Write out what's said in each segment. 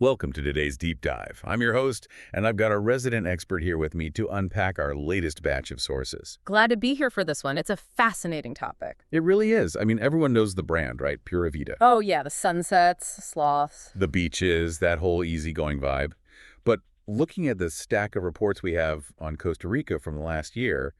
Welcome to today's deep dive. I'm your host, and I've got a resident expert here with me to unpack our latest batch of sources. Glad to be here for this one. It's a fascinating topic. It really is. I mean, everyone knows the brand, right? Pura Vida. Oh, yeah, the sunsets, sloths. The beaches, that whole easygoing vibe. But looking at the stack of reports we have on Costa Rica from the last year,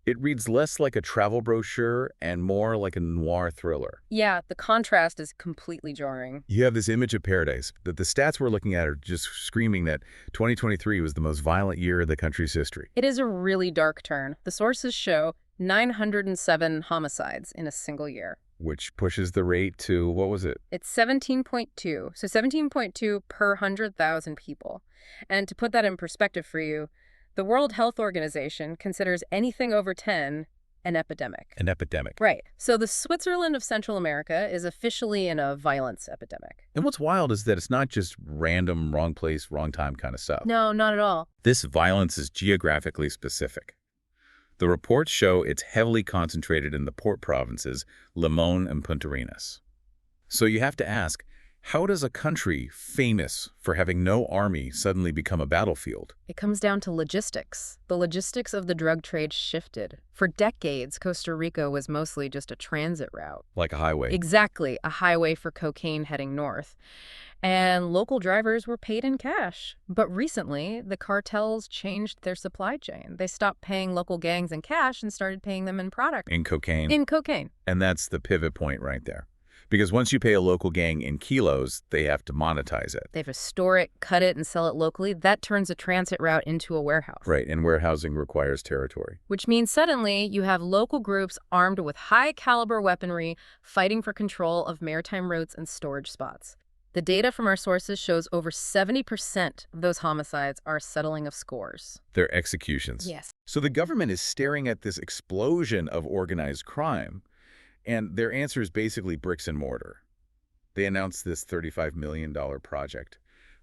it reads less like a travel brochure and more like a noir thriller. Yeah, the contrast is completely jarring. You have this image of paradise, that the stats we're looking at are just screaming that 2023 was the most violent year in the country's history. It is a really dark turn. The sources show 907 homicides in a single year. Which pushes the rate to, what was it? It's 17.2, so 17.2 per 100,000 people. And to put that in perspective for you, the World Health Organization considers anything over 10 an epidemic. An epidemic. Right. So the Switzerland of Central America is officially in a violence epidemic. And what's wild is that it's not just random, wrong place, wrong time kind of stuff. No, not at all. This violence is geographically specific. The reports show it's heavily concentrated in the port provinces, Limón and Punta Arenas. So you have to ask, how does a country famous for having no army suddenly become a battlefield? It comes down to logistics. The logistics of the drug trade shifted. For decades, Costa Rica was mostly just a transit route. Like a highway. Exactly, a highway for cocaine heading north. And local drivers were paid in cash. But recently, the cartels changed their supply chain. They stopped paying local gangs in cash and started paying them in product. In cocaine. In cocaine. And that's the pivot point right there. Because once you pay a local gang in kilos, they have to monetize it. They have to store it, cut it, and sell it locally. That turns a transit route into a warehouse. Right, and warehousing requires territory. Which means suddenly you have local groups armed with high-caliber weaponry fighting for control of maritime routes and storage spots. The data from our sources shows over 70% of those homicides are settling of scores. They're executions. Yes. So the government is staring at this explosion of organized crime, and their answer is basically bricks and mortar. They announced this $35 million project,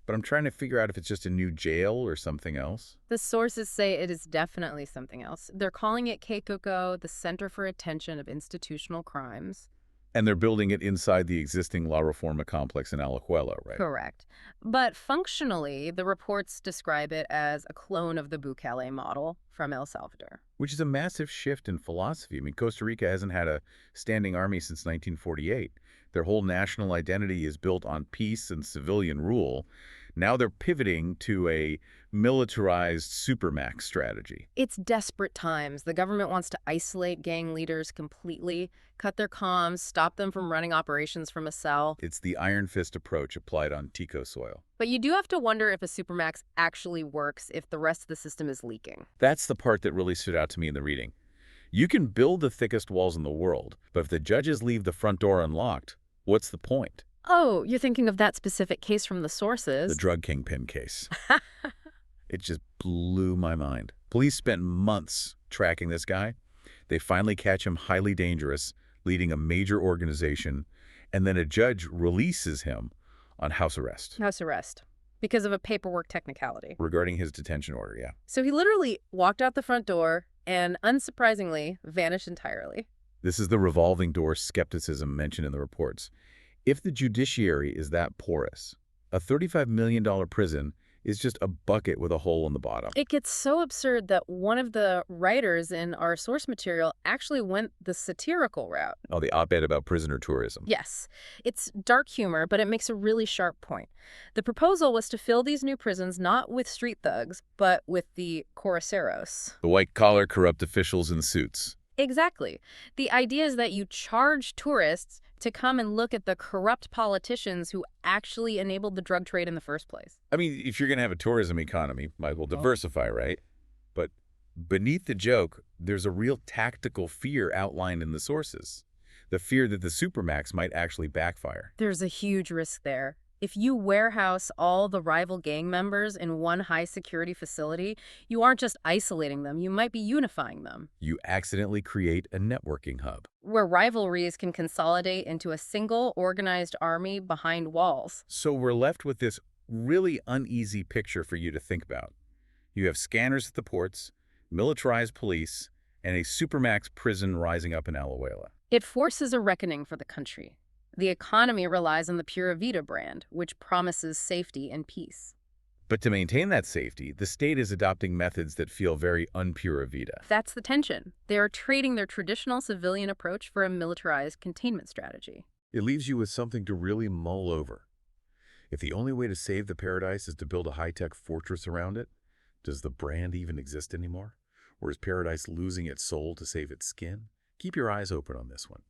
but I'm trying to figure out if it's just a new jail or something else. The sources say it is definitely something else. They're calling it CACCO, the Center for Attention of Institutional Crimes. And they're building it inside the existing La Reforma complex in Alajuela, right? Correct. But functionally, the reports describe it as a clone of the Bukele model from El Salvador. Which is a massive shift in philosophy. I mean, Costa Rica hasn't had a standing army since 1948. Their whole national identity is built on peace and civilian rule. Now they're pivoting to a militarized Supermax strategy. It's desperate times. The government wants to isolate gang leaders completely, cut their comms, stop them from running operations from a cell. It's the iron fist approach applied on Tico soil. But you do have to wonder if a Supermax actually works if the rest of the system is leaking. That's the part that really stood out to me in the reading. You can build the thickest walls in the world, but if the judges leave the front door unlocked, what's the point? Oh, you're thinking of that specific case from the sources. The drug kingpin case. It just blew my mind. Police spent months tracking this guy. They finally catch him highly dangerous, leading a major organization, and then a judge releases him on house arrest. House arrest. Because of a paperwork technicality. Regarding his detention order, yeah. So he literally walked out the front door and, unsurprisingly, vanished entirely. This is the revolving door skepticism mentioned in the reports. If the judiciary is that porous, a $35 million prison is just a bucket with a hole in the bottom. It gets so absurd that one of the writers in our source material actually went the satirical route. Oh, the op-ed about prisoner tourism. Yes. It's dark humor, but it makes a really sharp point. The proposal was to fill these new prisons not with street thugs, but with the coraceros. The white-collar corrupt officials in suits. Exactly. The idea is that you charge tourists to come and look at the corrupt politicians who actually enabled the drug trade in the first place. I mean, if you're going to have a tourism economy, might as well diversify, right? But beneath the joke, there's a real tactical fear outlined in the sources. The fear that the Supermax might actually backfire. There's a huge risk there. If you warehouse all the rival gang members in one high-security facility, you aren't just isolating them, you might be unifying them. You accidentally create a networking hub. Where rivalries can consolidate into a single, organized army behind walls. So we're left with this really uneasy picture for you to think about. You have scanners at the ports, militarized police, and a Supermax prison rising up in Alajuela. It forces a reckoning for the country. The economy relies on the Pura Vida brand, which promises safety and peace. But to maintain that safety, the state is adopting methods that feel very un-Pura Vida. That's the tension. They are trading their traditional civilian approach for a militarized containment strategy. It leaves you with something to really mull over. If the only way to save the paradise is to build a high-tech fortress around it, does the brand even exist anymore? Or is paradise losing its soul to save its skin? Keep your eyes open on this one.